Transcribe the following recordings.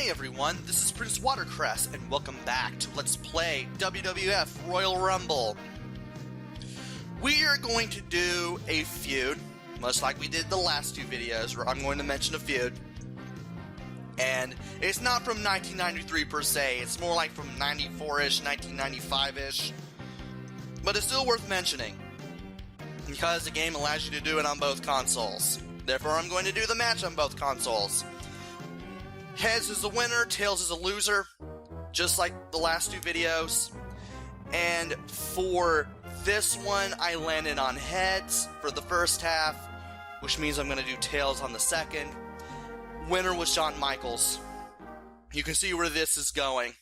Hey everyone, this is Prince Watercress, and welcome back to Let's Play WWF Royal Rumble. We are going to do a feud, much like we did the last two videos, where I'm going to mention a feud. And it's not from 1993 per se, it's more like from 94-ish, 1995-ish. But it's still worth mentioning, because the game allows you to do it on both consoles. Therefore, I'm going to do the match on both consoles. Heads is the winner, tails is a loser, just like the last two videos. And for this one, I landed on heads for the first half, which means I'm going to do tails on the second. Winner was Shawn Michaels. You can see where this is going.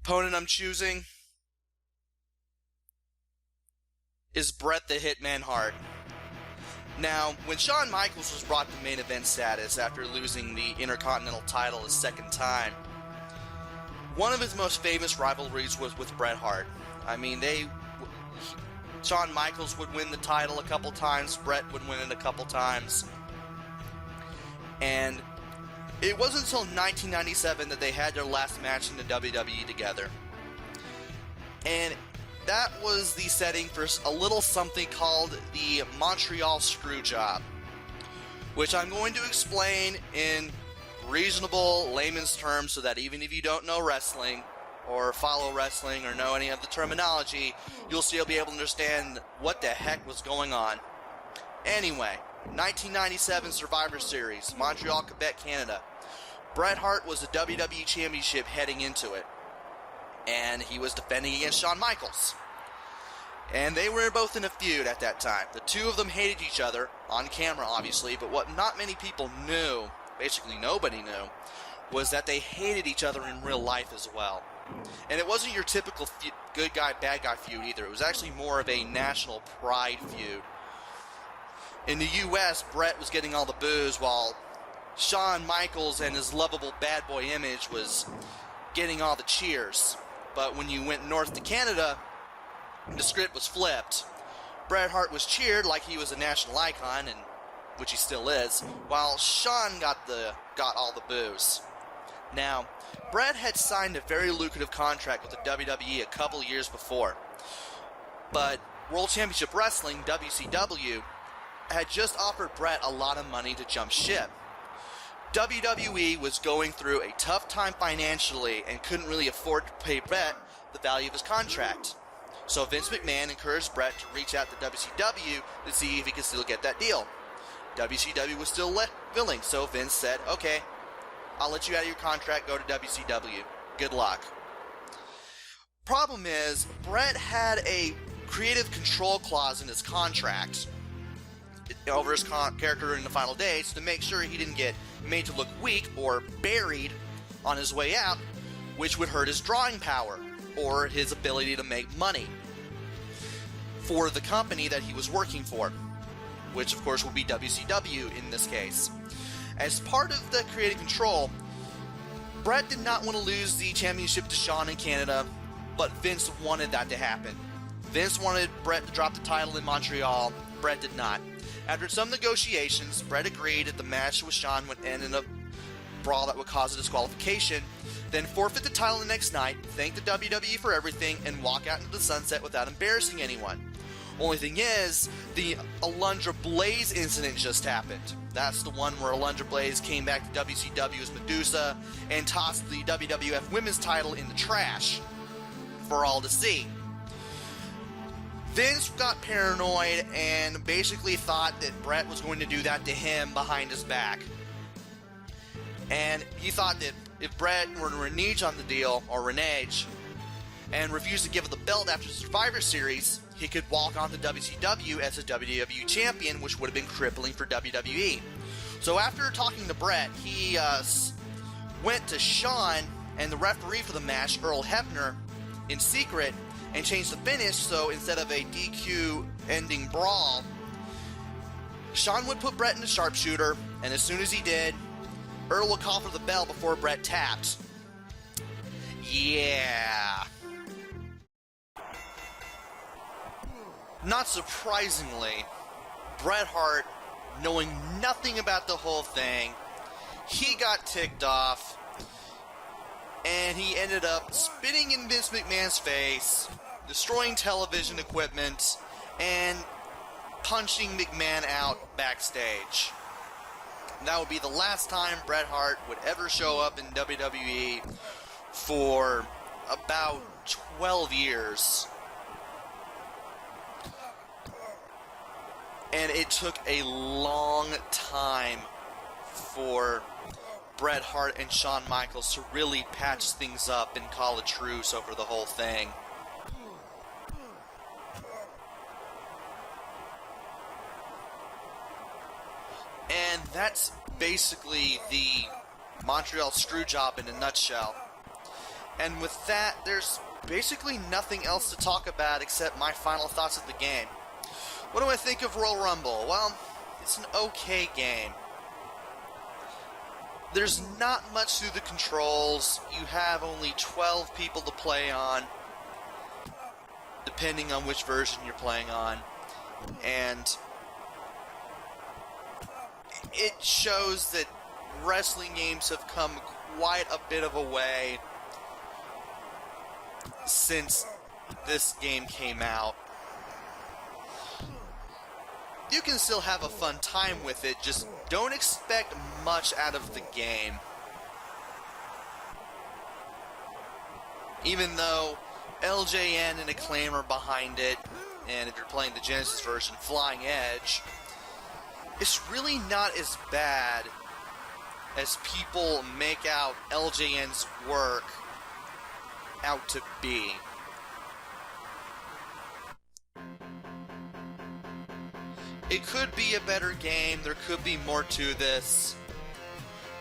Opponent I'm choosing is Bret the Hitman Hart. Now, when Shawn Michaels was brought to main event status after losing the Intercontinental title a second time, one of his most famous rivalries was with Bret Hart. I mean, Shawn Michaels would win the title a couple times, Bret would win it a couple times, and it wasn't until 1997 that they had their last match in the WWE together. And that was the setting for a little something called the Montreal Screwjob, which I'm going to explain in reasonable layman's terms so that even if you don't know wrestling or follow wrestling or know any of the terminology, you'll still be able to understand what the heck was going on. Anyway, 1997 Survivor Series, Montreal, Quebec, Canada. Bret Hart was the WWE Championship heading into it, and he was defending against Shawn Michaels. And they were both in a feud at that time. The two of them hated each other, on camera obviously, but what not many people knew, basically nobody knew, was that they hated each other in real life as well. And it wasn't your typical good guy, bad guy feud either. It was actually more of a national pride feud. In the US, Bret was getting all the boos, while Shawn Michaels and his lovable bad boy image was getting all the cheers. But when you went north to Canada, the script was flipped. Bret Hart was cheered like he was a national icon, and which he still is, while Shawn got all the boos. Now, Bret had signed a very lucrative contract with the WWE a couple years before, but World Championship Wrestling, WCW, had just offered Bret a lot of money to jump ship. WWE was going through a tough time financially and couldn't really afford to pay Bret the value of his contract. So Vince McMahon encouraged Bret to reach out to WCW to see if he could still get that deal. WCW was still willing, so Vince said, okay, I'll let you out of your contract, go to WCW. Good luck. Problem is, Bret had a creative control clause in his contract over his character in the final days to make sure he didn't get made to look weak or buried on his way out, which would hurt his drawing power or his ability to make money for the company that he was working for, which of course will be WCW in this case. As part of the creative control, Bret did not want to lose the championship to Shawn in Canada, but Vince wanted that to happen. Vince wanted Bret to drop the title in Montreal, Bret did not. After some negotiations, Bret agreed that the match with Shawn would end in a brawl that would cause a disqualification, then forfeit the title the next night, thank the WWE for everything, and walk out into the sunset without embarrassing anyone. Only thing is, the Alundra Blaze incident just happened. That's the one where Alundra Blaze came back to WCW as Medusa and tossed the WWF Women's title in the trash for all to see. Vince got paranoid and basically thought that Bret was going to do that to him behind his back. And he thought that if Bret were to renege on the deal, or renege, and refuse to give up the belt after the Survivor Series, he could walk on to WCW as a WWE champion, which would have been crippling for WWE. So after talking to Bret, he went to Shawn and the referee for the match, Earl Hebner, in secret, and changed the finish, so instead of a DQ ending brawl, Shawn would put Bret in the sharpshooter, and as soon as he did, Earl would call for the bell before Bret tapped. Yeah. Not surprisingly, Bret Hart, knowing nothing about the whole thing, he got ticked off, and he ended up spitting in Vince McMahon's face, destroying television equipment, and punching McMahon out backstage. And that would be the last time Bret Hart would ever show up in WWE for about 12 years. And it took a long time for Bret Hart and Shawn Michaels to really patch things up and call a truce over the whole thing. And that's basically the Montreal Screwjob in a nutshell. And with that, there's basically nothing else to talk about except my final thoughts of the game. What do I think of Royal Rumble? Well, it's an okay game. There's not much through the controls. You have only 12 people to play on, depending on which version you're playing on. And it shows that wrestling games have come quite a bit of a way since this game came out. You can still have a fun time with it, just don't expect much out of the game. Even though LJN and Acclaim are behind it, and if you're playing the Genesis version, Flying Edge, it's really not as bad as people make out LJN's work out to be. It could be a better game, there could be more to this,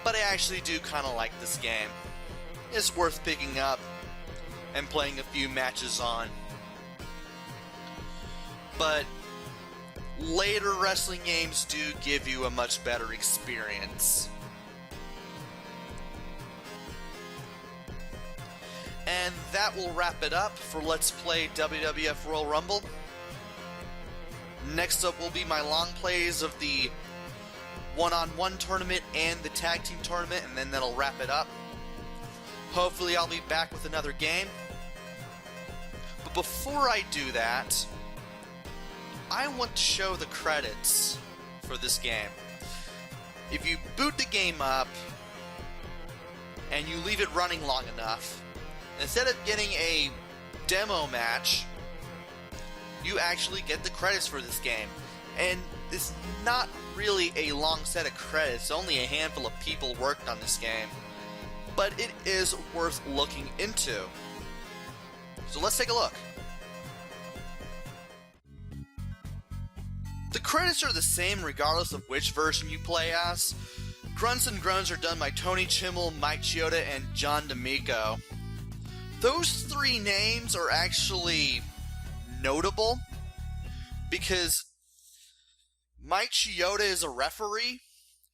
but I actually do kind of like this game. It's worth picking up and playing a few matches on. But later wrestling games do give you a much better experience. And that will wrap it up for Let's Play WWF Royal Rumble. Next up will be my long plays of the one-on-one tournament and the tag team tournament, and then that'll wrap it up. Hopefully I'll be back with another game. But before I do that, I want to show the credits for this game. If you boot the game up and you leave it running long enough, instead of getting a demo match, you actually get the credits for this game. And it's not really a long set of credits, only a handful of people worked on this game. But it is worth looking into. So let's take a look. The credits are the same regardless of which version you play as. Grunts and Groans are done by Tony Chimmel, Mike Chioda, and John D'Amico. Those three names are actually notable because Mike Chioda is a referee,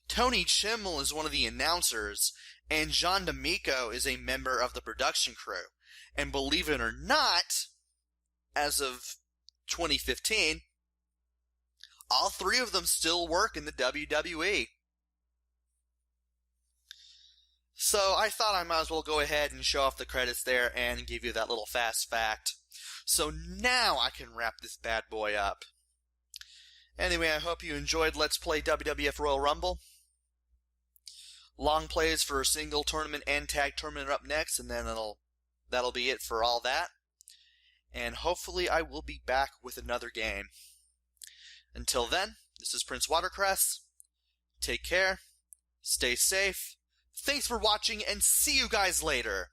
Tony Chimmel is one of the announcers, and John D'Amico is a member of the production crew. And believe it or not, as of 2015, all three of them still work in the WWE. So I thought I might as well go ahead and show off the credits there and give you that little fast fact. So now I can wrap this bad boy up. Anyway, I hope you enjoyed Let's Play WWF Royal Rumble. Long plays for a single tournament and tag tournament are up next, and then that'll be it for all that. And hopefully I will be back with another game. Until then, this is Prince Watercress. Take care, stay safe, thanks for watching, and see you guys later!